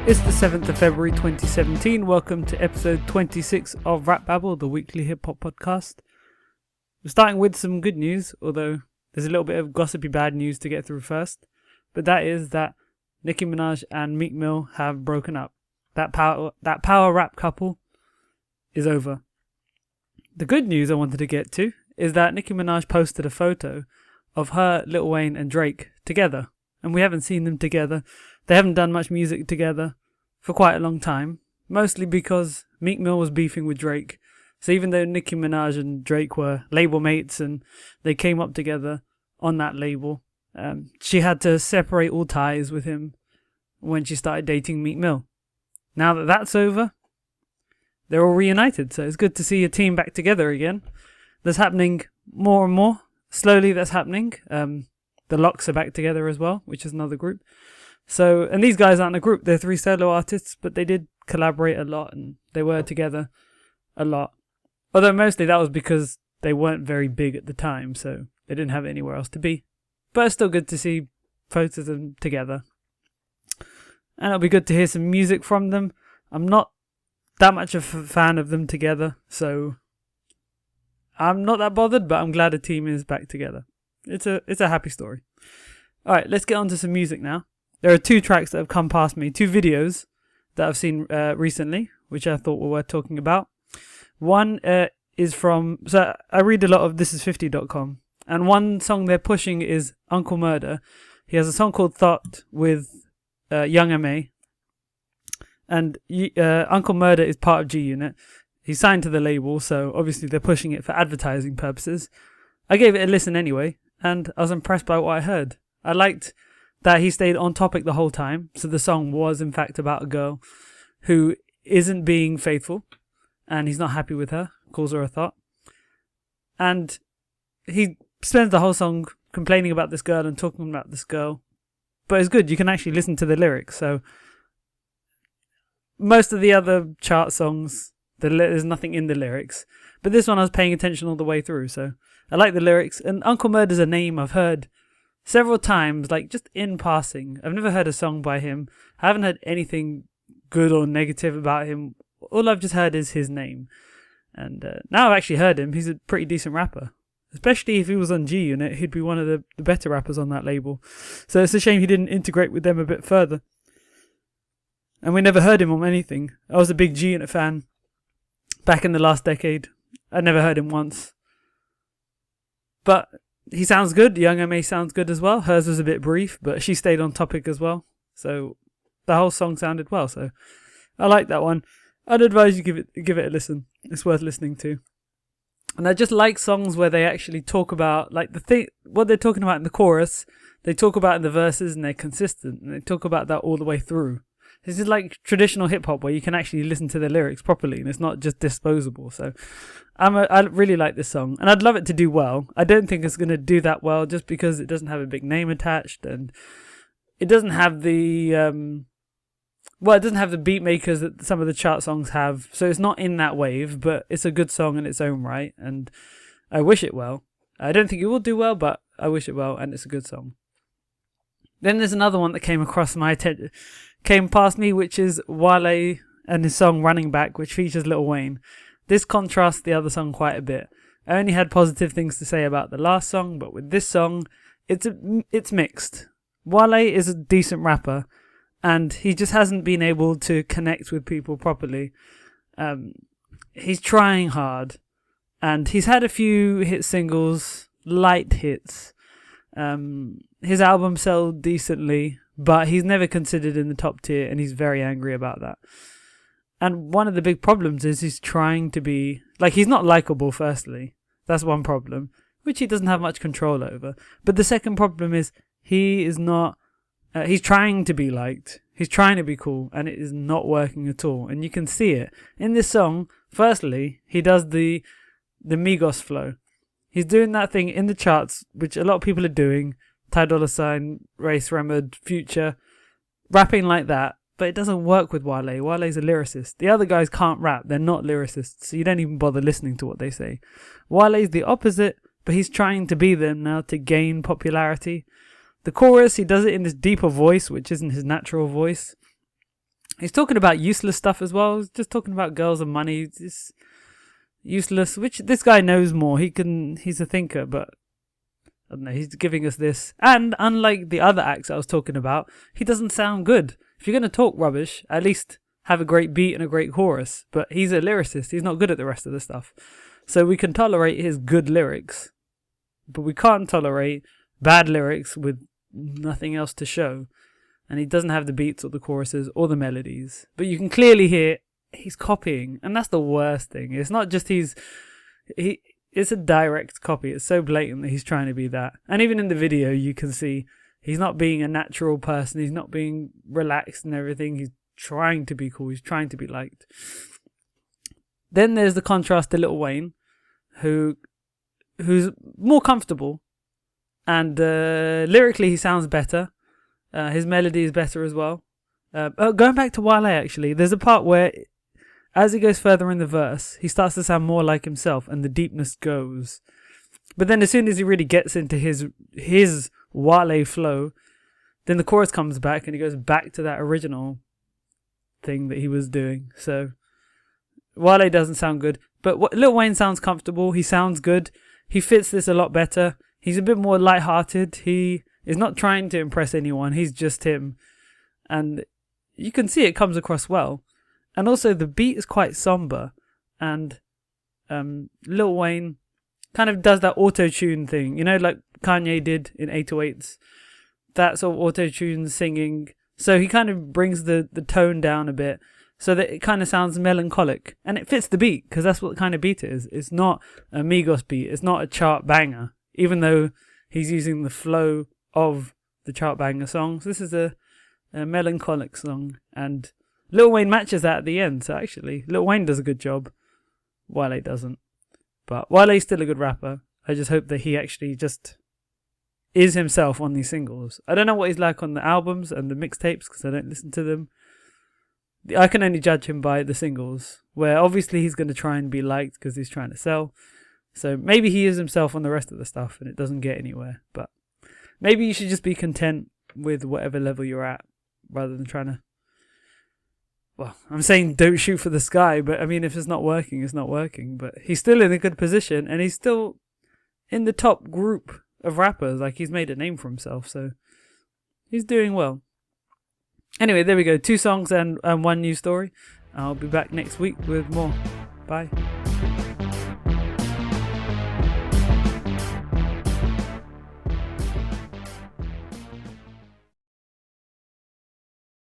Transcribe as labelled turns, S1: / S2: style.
S1: It's the 7th of February 2017. Welcome to episode 26 of RapBabble, the weekly hip-hop podcast. We're starting with some good news, although there's a little bit of gossipy bad news to get through first. But that is that Nicki Minaj and Meek Mill have broken up. That power rap couple is over. The good news I wanted to get to is that Nicki Minaj posted a photo of her, Lil Wayne and Drake together. And we haven't seen them together. They haven't done much music together for quite a long time. Mostly because Meek Mill was beefing with Drake. So even though Nicki Minaj and Drake were label mates and they came up together on that label, she had to separate all ties with him when she started dating Meek Mill. Now that that's over, they're all reunited. So it's good to see a team back together again. That's happening more and more. Slowly that's happening. The Locks are back together as well, which is another group. So, and these guys aren't a group, they're three solo artists, but they did collaborate a lot and they were together a lot. Although mostly that was because they weren't very big at the time, so they didn't have anywhere else to be. But it's still good to see photos of them together. And it'll be good to hear some music from them. I'm not that much of a fan of them together, so I'm not that bothered, but I'm glad the team is back together. It's a happy story. Alright, let's get on to some music now. There are two tracks that have come past me, two videos that I've seen recently, which I thought were worth talking about. One is from, so I read a lot of thisis50.com, and one song they're pushing is Uncle Murder. He has a song called Thot with Young M.A. And Uncle Murder is part of G Unit. He's signed to the label, so obviously they're pushing it for advertising purposes. I gave it a listen anyway, and I was impressed by what I heard. I liked that he stayed on topic the whole time. So the song was in fact about a girl who isn't being faithful and he's not happy with her, calls her a thought. And he spends the whole song complaining about this girl and talking about this girl. But it's good, you can actually listen to the lyrics. So most of the other chart songs, there's nothing in the lyrics. But this one I was paying attention all the way through, so I like the lyrics. And Uncle Murder's a name I've heard several times, like just in passing. I've never heard a song by him. I haven't heard anything good or negative about him. All I've just heard is his name. And now I've actually heard him. He's a pretty decent rapper. Especially if he was on G Unit, he'd be one of the better rappers on that label. So it's a shame he didn't integrate with them a bit further. And we never heard him on anything. I was a big G Unit fan back in the last decade. I never heard him once. But he sounds good. Young M.A. sounds good as well. Hers was a bit brief, but she stayed on topic as well. So the whole song sounded well. So I like that one. I'd advise you give it a listen. It's worth listening to. And I just like songs where they actually talk about like what they're talking about in the chorus. They talk about in the verses and they're consistent. And they talk about that all the way through. This is like traditional hip hop where you can actually listen to the lyrics properly and it's not just disposable. So I really like this song and I'd love it to do well. I don't think it's going to do that well just because it doesn't have a big name attached and it doesn't have the it doesn't have the beat makers that some of the chart songs have. So it's not in that wave, but it's a good song in its own right and I wish it well. I don't think it will do well, but I wish it well and it's a good song. Then there's another one that came past me, which is Wale and his song Running Back, which features Lil Wayne. This contrasts the other song quite a bit. I only had positive things to say about the last song, but with this song, it's mixed. Wale is a decent rapper, and he just hasn't been able to connect with people properly. He's trying hard, and he's had a few hit singles, light hits. His album sold decently, but he's never considered in the top tier, and he's very angry about that. And one of the big problems is he's trying to be... Like, he's not likable, firstly. That's one problem, which he doesn't have much control over. But the second problem is he is not... he's trying to be liked. He's trying to be cool, and it is not working at all. And you can see it. In this song, firstly, he does the Migos flow. He's doing that thing in the charts, which a lot of people are doing. Ty Dolla $ign, Race, Remed, Future, rapping like that, but it doesn't work with Wale. Wale's a lyricist. The other guys can't rap, they're not lyricists, so you don't even bother listening to what they say. Wale's the opposite, but he's trying to be them now to gain popularity. The chorus, he does it in this deeper voice, which isn't his natural voice. He's talking about useless stuff as well. He's just talking about girls and money. It's useless, which this guy knows more. He's a thinker, but I don't know, he's giving us this. And unlike the other acts I was talking about, he doesn't sound good. If you're going to talk rubbish, at least have a great beat and a great chorus. But he's a lyricist. He's not good at the rest of the stuff. So we can tolerate his good lyrics, but we can't tolerate bad lyrics with nothing else to show. And he doesn't have the beats or the choruses or the melodies. But you can clearly hear he's copying. And that's the worst thing. It's not just it's a direct copy. It's so blatant that he's trying to be that. And even in the video, you can see he's not being a natural person. He's not being relaxed and everything. He's trying to be cool. He's trying to be liked. Then there's the contrast to Lil Wayne, who's more comfortable. And lyrically, he sounds better. His melody is better as well. Going back to Wale, actually, there's a part where, as he goes further in the verse, he starts to sound more like himself, and the deepness goes. But then, as soon as he really gets into his Wale flow, then the chorus comes back, and he goes back to that original thing that he was doing. So Wale doesn't sound good, but Lil Wayne sounds comfortable. He sounds good. He fits this a lot better. He's a bit more lighthearted. He is not trying to impress anyone. He's just him. And you can see it comes across well. And also the beat is quite somber. And Lil Wayne kind of does that auto-tune thing. You know, like Kanye did in 808s. That sort of auto-tune singing. So he kind of brings the tone down a bit so that it kind of sounds melancholic. And it fits the beat because that's what kind of beat it is. It's not a Migos beat. It's not a chart banger. Even though he's using the flow of the chart banger songs, this is a melancholic song, and Lil Wayne matches that at the end. So actually, Lil Wayne does a good job. Wale doesn't, but Wale's still a good rapper. I just hope that he actually just is himself on these singles. I don't know what he's like on the albums and the mixtapes because I don't listen to them. I can only judge him by the singles, where obviously he's going to try and be liked because he's trying to sell. So maybe he is himself on the rest of the stuff and it doesn't get anywhere. But maybe you should just be content with whatever level you're at rather than trying to... Well, I'm saying don't shoot for the sky, but I mean, if it's not working, it's not working. But he's still in a good position and he's still in the top group of rappers. Like, he's made a name for himself, so he's doing well. Anyway, there we go. 2 songs and 1 news story. I'll be back next week with more. Bye.